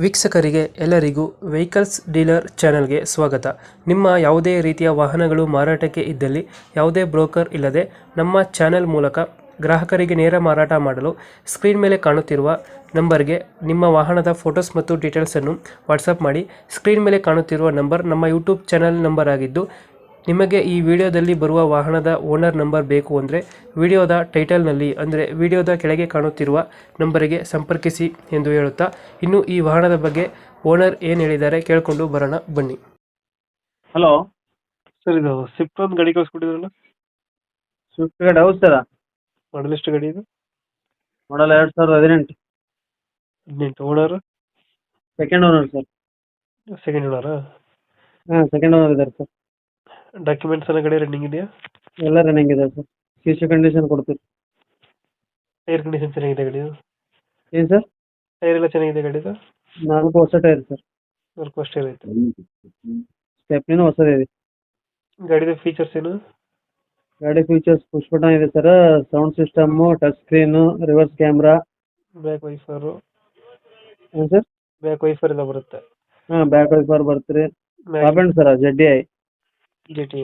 ವೀಕ್ಷಕರಿಗೆ ಎಲ್ಲರಿಗೂ vehicles dealer ಚಾನೆಲ್ಗೆ ಸ್ವಾಗತ. ನಿಮ್ಮ ಯಾವುದೇ ರೀತಿಯ ವಾಹನಗಳು ಮಾರಾಟಕ್ಕೆ ಇದ್ದಲ್ಲಿ ಯಾವುದೇ ಬ್ರೋಕರ್ ಇಲ್ಲದೆ ನಮ್ಮ ಚಾನೆಲ್ ಮೂಲಕ ಗ್ರಾಹಕರಿಗೆ ನೇರ ಮಾರಾಟ ಮಾಡಲು ಸ್ಕ್ರೀನ್ ಮೇಲೆ ಕಾಣುತ್ತಿರುವ ನಂಬರ್ಗೆ ನಿಮ್ಮ ವಾಹನದ ಫೋಟೋಸ್ ಮತ್ತು ಡೀಟೇಲ್ಸನ್ನು ವಾಟ್ಸಪ್ ಮಾಡಿ. ಸ್ಕ್ರೀನ್ ಮೇಲೆ ಕಾಣುತ್ತಿರುವ ನಂಬರ್ ನಮ್ಮ ಯೂಟ್ಯೂಬ್ ಚಾನೆಲ್ ನಂಬರ್ ಆಗಿದ್ದು, ನಿಮಗೆ ಈ ವಿಡಿಯೋದಲ್ಲಿ ಬರುವ ವಾಹನದ ಓನರ್ ನಂಬರ್ ಬೇಕು ಅಂದರೆ ವಿಡಿಯೋದ ಟೈಟಲ್ನಲ್ಲಿ ಅಂದರೆ ವಿಡಿಯೋದ ಕೆಳಗೆ ಕಾಣುತ್ತಿರುವ ನಂಬರಿಗೆ ಸಂಪರ್ಕಿಸಿ ಎಂದು ಹೇಳುತ್ತಾ, ಇನ್ನು ಈ ವಾಹನದ ಬಗ್ಗೆ ಓನರ್ ಏನು ಹೇಳಿದ್ದಾರೆ ಕೇಳಿಕೊಂಡು ಬರೋಣ ಬನ್ನಿ. ಹಲೋ ಸರ್, ಇದು ಸ್ವಿಫ್ಟ್ ಒಂದು ಗಾಡಿ ಕಳಿಸ್ಕೊಟ್ಟಿದ್ರಲ್ಲ, ಸ್ವಿಫ್ಟ್ ಗಾಡಿ ಹೌದು ಸರ್. ಮಾಡಲ್ ಎಷ್ಟು ಗಾಡಿ ಇದು? Model 2018 18. Owner second owner sir. Second ಓನರಾ? ಹಾಂ, ಸೆಕೆಂಡ್ ಓನರ್ ಇದ್ದಾರೆ ಸರ್. ಡಾಕ್ಯುಮೆಂಟ್ಸ್ ಎಲ್ಲ ಗಾಡಿ ರನ್ನಿಂಗ್ ಇದೆಯಾ? ಎಲ್ಲ ರನ್ನಿಂಗ್ ಇದೆ ಸರ್. ಸಿ ಕಂಡೀಷನ್ ಕೊಡ್ತೀವಿ. ಟೈರ್ ಕಂಡೀಷನ್ ಚೆನ್ನಾಗಿದೆ ಗಾಡಿದು? ಏನು ಸರ್? ಟೈರ್ ಎಲ್ಲ ಚೆನ್ನಾಗಿದೆ ಗಾಡಿದು? 4 ಹೊಸ ಟೈರ್ ಸರ್. 4 ಅಷ್ಟೇ ಐತೆ. ಸ್ಟೆಪ್ನಿನೂ ಹೊಸದೇ ಇದೆ. ಗಾಡಿದು ಫೀಚರ್ಸ್ ಏನು? ಗಾಡಿ ಫೀಚರ್ಸ್ ಪುಷ್ ಬಟನ್ ಇದೆ sir. Sound system, touch screen, reverse camera. Back wiper? ಏನು ಸರ್? ಬ್ಯಾಕ್ ವೈಫರ್ ಎಲ್ಲ ಬರುತ್ತೆ? ಹಾಂ, ಬ್ಯಾಕ್ ವೈಪರ್ ಬರ್ತೀರಿ. Top sir, ZDI. GT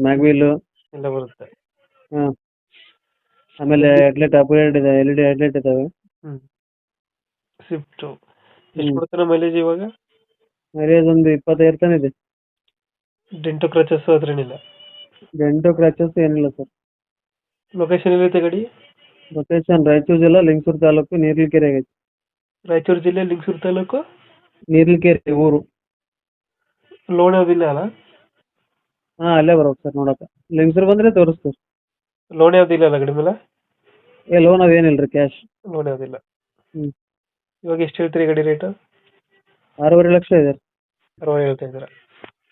mag wheel ಎಲ್ಲ ಬರುತ್ತೆ. ಹಾಂ. ಆಮೇಲೆ ಹೆಡ್ಲೈಟ್ ಅಪ್ಗ್ರೇಡ್ ಇದೆ, LED ಹೆಡ್ಲೈಟ್ ಇದಾವೆ. ಸ್ವಿಫ್ಟ್ ಎಷ್ಟು ಕೊಡ್ತಾನೆ ಮೈಲೇಜ್ ಇವಾಗ? ಮೈಲೇಜ್ ಒಂದು 25 ತನಕ ಇದೆ. ಡೆಂಟು ಕ್ರಚಸ್ ಅದ್ರೇನಿಲ್ಲ? ಡೆಂಟು ಕ್ರಾಚಸ್ ಏನಿಲ್ಲ ಸರ್. ಲೊಕೇಶನ್ ಎಲ್ಲಿರುತ್ತೆ ಗಾಡಿ? ಲೊಕೇಶನ್ ರಾಯಚೂರು ಜಿಲ್ಲಾ ಲಿಂಗಸೂರು ತಾಲೂಕು ನೀರ್ಲಿಕೆರೆ ಆಗೈತೆ. ರಾಯಚೂರು ಜಿಲ್ಲೆ ಲಿಂಗಸೂರು ತಾಲೂಕು ನೀರ್ಲಿಕೆರೆ ಊರು. ಲೋನ್ ಯಾವುದಿಲ್ಲ ಅಲ್ಲ? ಹಾಂ, ಅಲ್ಲೇ ಬರ್ಬೇಕು ಸರ್ ನೋಡಕ್ಕೆ. ಲಿಂಗಸೂರು ಬಂದರೆ ತೋರಿಸ್ತೀವಿ. ಲೋನ್ ಯಾವುದಿಲ್ಲ ಅಲ್ಲ ಗಾಡಿ ಮೇಲೆ? ಲೋನ್ ಅದೇನಿಲ್ಲ ರೀ, ಕ್ಯಾಶ್. ಲೋನ್ ಯಾವುದಿಲ್ಲ. ಹ್ಞೂ. ಇವಾಗ ಎಷ್ಟು ಹೇಳ್ತೀರಿ ಗಾಡಿ ರೇಟು? 6.5 ಲಕ್ಷ ಇದೆ. 60 ಹೇಳ್ತಾ ಇದ್ದೀರಾ?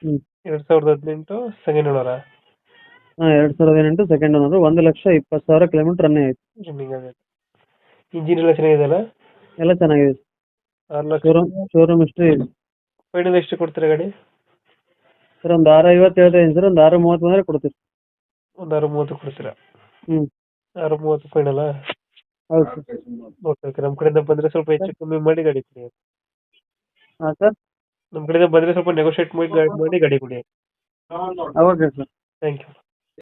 ಹ್ಞೂ. 2018 ಸೆಕೆಂಡ್ ಓನರಾ? ಹಾಂ, 2018 ಸೆಕೆಂಡ್ ಓನರು. 1,20,000 ಕಿಲೋಮೀಟರ್ ರನ್ನಿಂಗ್ ಐತೆ. ರನ್ನಿಂಗ್ ಆಗೈತೆ. ಇಂಜಿನ್ ಎಲ್ಲ ಚೆನ್ನಾಗಿದೆ ಅಲ್ಲ? ಎಲ್ಲ ಚೆನ್ನಾಗಿದೆ. 6 ಲಕ್ಷ. ಶೋರೂಮ್ ಹಿಸ್ಟ್ರಿ ಇದೆ. ಫೈನಲ್ ಎಷ್ಟು ಕೊಡ್ತೀರಾ ಗಾಡಿ? ಸರ್ ಒಂದು 6.50 ಹೇಳ್ತಾ ಇದ್ದೀನಿ ಸರ್. ಒಂದು 6.30 ಬಂದರೆ ಕೊಡ್ತೀವಿ. ಒಂದು 6.30 ಕೊಡ್ತೀರಾ? ಹ್ಞೂ. 6.30 ಫೈನಲಾ? ಹೌದು ಸರ್. ಓಕೆ, ನಮ್ಮ ಕಡೆಯಿಂದ ಬಂದರೆ ಸ್ವಲ್ಪ ಹೆಚ್ಚು ಕಮ್ಮಿ ಮಾಡಿ ಗಾಡಿ ಕೊಡಿ. ಹಾಂ ಸರ್. ನಮ್ಮ ಕಡೆಯಿಂದ ಬಂದರೆ ಸ್ವಲ್ಪ ನೆಗೋಷಿಯೇಟ್ ಮಾಡಿ ಗಾಡಿ ಕೊಡಿ. Okay sir. Thank you.